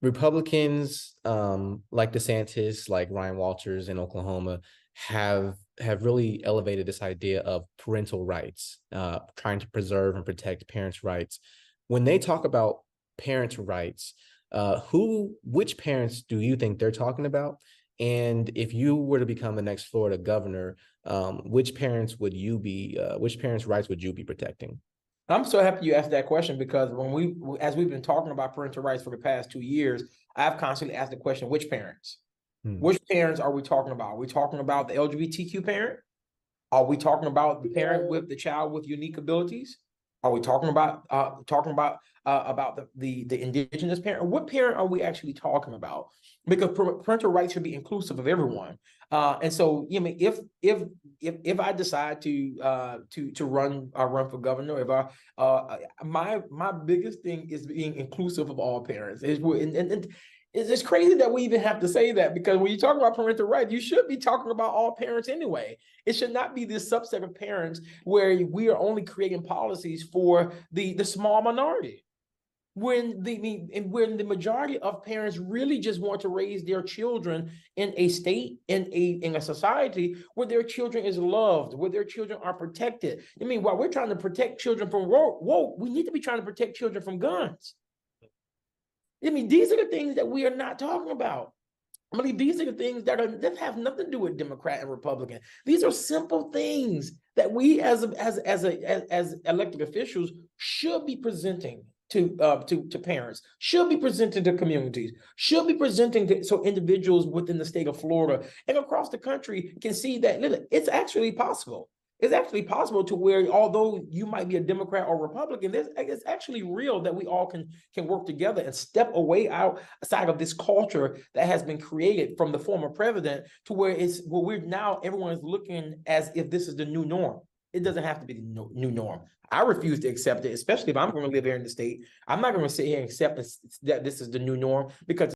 Republicans, like DeSantis, like Ryan Walters in Oklahoma, have really elevated this idea of parental rights, trying to preserve and protect parents' rights. When they talk about parents' rights, which parents do you think they're talking about? And if you were to become the next Florida governor, which parents' rights would you be protecting? I'm so happy you asked that question because as we've been talking about parental rights for the past 2 years, I've constantly asked the question, which parents? Hmm. Which parents are we talking about? Are we talking about the LGBTQ parent? Are we talking about the parent with the child with unique abilities? Are we talking about the indigenous parent? What parent are we actually talking about? Because parental rights should be inclusive of everyone. And so, if I decide to run for governor, if I my biggest thing is being inclusive of all parents. And it's crazy that we even have to say that, because when you talk about parental rights, you should be talking about all parents anyway. It should not be this subset of parents where we are only creating policies for the small minority. When the majority of parents really just want to raise their children in a state, in a society where their children is loved, where their children are protected. While we're trying to protect children from woke, we need to be trying to protect children from guns. These are the things that we are not talking about. These are the things that have nothing to do with Democrat and Republican. These are simple things that we, as elected officials, should be presenting to parents, should be presenting to communities, should be presenting to so individuals within the state of Florida and across the country can see that it's actually possible. It's actually possible to where, although you might be a Democrat or Republican, it's actually real that we all can work together and step away outside of this culture that has been created from the former president to where everyone is looking as if this is the new norm. It doesn't have to be the new norm. I refuse to accept it, especially if I'm going to live here in the state. I'm not going to sit here and accept that this is the new norm, because